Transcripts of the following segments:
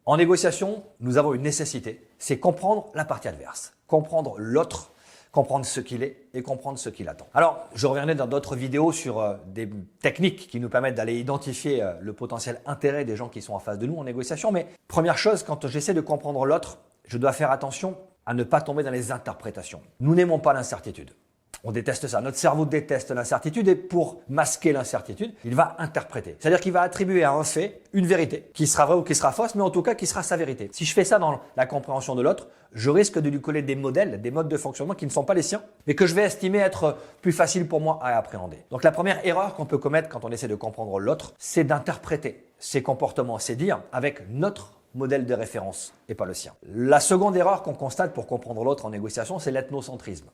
En négociation, nous avons une nécessité, c'est comprendre la partie adverse, comprendre l'autre, comprendre ce qu'il est et comprendre ce qu'il attend. Alors, je reviendrai dans d'autres vidéos sur des techniques qui nous permettent d'aller identifier le potentiel intérêt des gens qui sont en face de nous en négociation. Mais première chose, quand j'essaie de comprendre l'autre, je dois faire attention à ne pas tomber dans les interprétations. Nous n'aimons pas l'incertitude. On déteste ça. Notre cerveau déteste l'incertitude et pour masquer l'incertitude, il va interpréter. C'est-à-dire qu'il va attribuer à un fait une vérité qui sera vraie ou qui sera fausse, mais en tout cas qui sera sa vérité. Si je fais ça dans la compréhension de l'autre, je risque de lui coller des modèles, des modes de fonctionnement qui ne sont pas les siens, mais que je vais estimer être plus facile pour moi à appréhender. Donc la première erreur qu'on peut commettre quand on essaie de comprendre l'autre, c'est d'interpréter ses comportements, ses dires avec notre modèle de référence et pas le sien. La seconde erreur qu'on constate pour comprendre l'autre en négociation, c'est l'ethnocentrisme.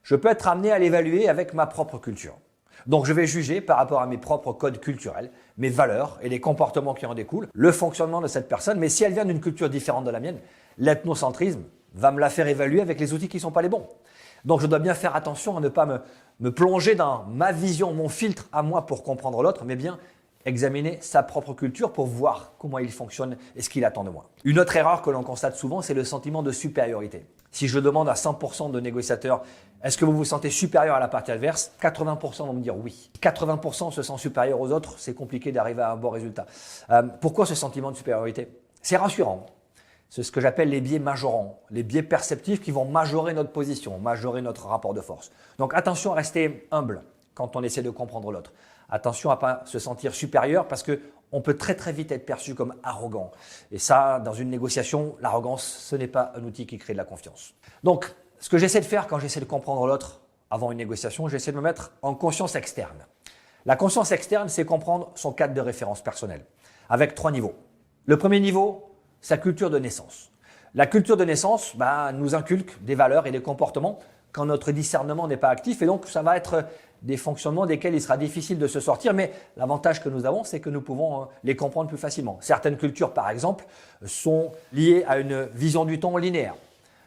Je peux être amené à l'évaluer avec ma propre culture. Donc je vais juger par rapport à mes propres codes culturels, mes valeurs et les comportements qui en découlent, le fonctionnement de cette personne. Mais si elle vient d'une culture différente de la mienne, l'ethnocentrisme va me la faire évaluer avec les outils qui ne sont pas les bons. Donc je dois bien faire attention à ne pas me plonger dans ma vision, mon filtre à moi pour comprendre l'autre, mais bien examiner sa propre culture pour voir comment il fonctionne et ce qu'il attend de moi. Une autre erreur que l'on constate souvent, c'est le sentiment de supériorité. Si je demande à 100% de négociateurs, est-ce que vous vous sentez supérieur à la partie adverse? 80% vont me dire oui. 80% se sentent supérieurs aux autres, c'est compliqué d'arriver à un bon résultat. Pourquoi ce sentiment de supériorité? C'est rassurant. C'est ce que j'appelle les biais majorants, les biais perceptifs qui vont majorer notre position, majorer notre rapport de force. Donc attention à rester humble quand on essaie de comprendre l'autre. Attention à ne pas se sentir supérieur parce qu'on peut très très vite être perçu comme arrogant. Et ça, dans une négociation, l'arrogance, ce n'est pas un outil qui crée de la confiance. Donc, ce que j'essaie de faire quand j'essaie de comprendre l'autre avant une négociation, j'essaie de me mettre en conscience externe. La conscience externe, c'est comprendre son cadre de référence personnel avec 3 niveaux. Le premier niveau, sa culture de naissance. La culture de naissance nous inculque des valeurs et des comportements quand notre discernement n'est pas actif et donc ça va être des fonctionnements desquels il sera difficile de se sortir, mais l'avantage que nous avons, c'est que nous pouvons les comprendre plus facilement. Certaines cultures, par exemple, sont liées à une vision du temps linéaire.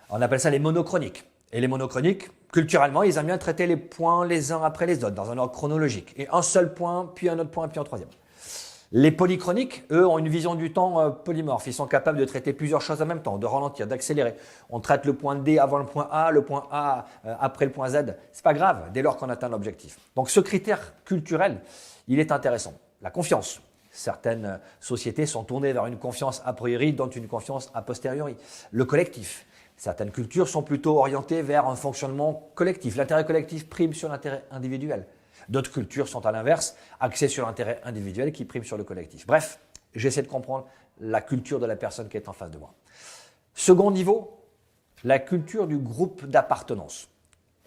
On appelle ça les monochroniques. Et les monochroniques, culturellement, ils aiment bien traiter les points les uns après les autres, dans un ordre chronologique. Et un seul point, puis un autre point, puis un troisième. Les polychroniques, eux, ont une vision du temps polymorphe. Ils sont capables de traiter plusieurs choses en même temps, de ralentir, d'accélérer. On traite le point D avant le point A, le point A après le point Z. C'est pas grave, dès lors qu'on atteint l'objectif. Donc ce critère culturel, il est intéressant. La confiance. Certaines sociétés sont tournées vers une confiance a priori, dont une confiance a posteriori. Le collectif. Certaines cultures sont plutôt orientées vers un fonctionnement collectif. L'intérêt collectif prime sur l'intérêt individuel. D'autres cultures sont à l'inverse, axées sur l'intérêt individuel qui prime sur le collectif. Bref, j'essaie de comprendre la culture de la personne qui est en face de moi. Second niveau, la culture du groupe d'appartenance.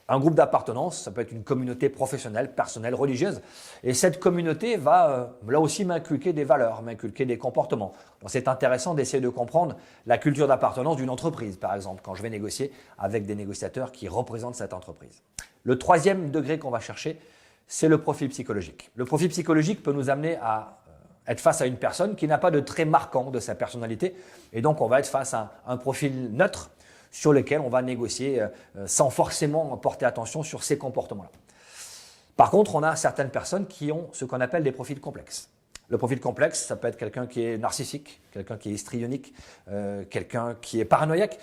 Un groupe d'appartenance, ça peut être une communauté professionnelle, personnelle, religieuse. Et cette communauté va là aussi m'inculquer des valeurs, m'inculquer des comportements. Donc c'est intéressant d'essayer de comprendre la culture d'appartenance d'une entreprise, par exemple, quand je vais négocier avec des négociateurs qui représentent cette entreprise. Le troisième degré qu'on va chercher, c'est le profil psychologique. Le profil psychologique peut nous amener à être face à une personne qui n'a pas de trait marquant de sa personnalité. Et donc, on va être face à un profil neutre sur lequel on va négocier sans forcément porter attention sur ces comportements-là. Par contre, on a certaines personnes qui ont ce qu'on appelle des profils complexes. Le profil complexe, ça peut être quelqu'un qui est narcissique, quelqu'un qui est histrionique, quelqu'un qui est paranoïaque.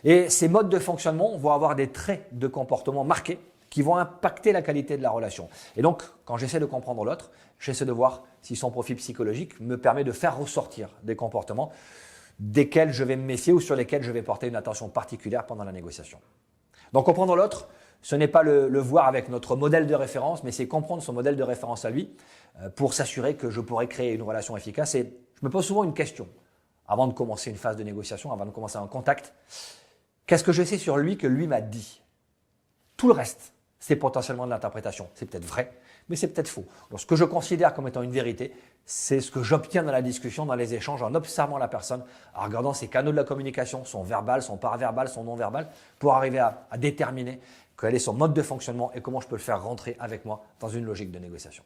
Et ces modes de fonctionnement vont avoir des traits de comportement marqués qui vont impacter la qualité de la relation. Et donc, quand j'essaie de comprendre l'autre, j'essaie de voir si son profil psychologique me permet de faire ressortir des comportements desquels je vais me méfier ou sur lesquels je vais porter une attention particulière pendant la négociation. Donc, comprendre l'autre, ce n'est pas le voir avec notre modèle de référence, mais c'est comprendre son modèle de référence à lui pour s'assurer que je pourrai créer une relation efficace. Et je me pose souvent une question avant de commencer une phase de négociation, avant de commencer un contact. Qu'est-ce que je sais sur lui que lui m'a dit? Tout le reste, c'est potentiellement de l'interprétation. C'est peut-être vrai, mais c'est peut-être faux. Donc, ce que je considère comme étant une vérité, c'est ce que j'obtiens dans la discussion, dans les échanges, en observant la personne, en regardant ses canaux de la communication, son verbal, son paraverbal, son non-verbal, pour arriver à déterminer quel est son mode de fonctionnement et comment je peux le faire rentrer avec moi dans une logique de négociation.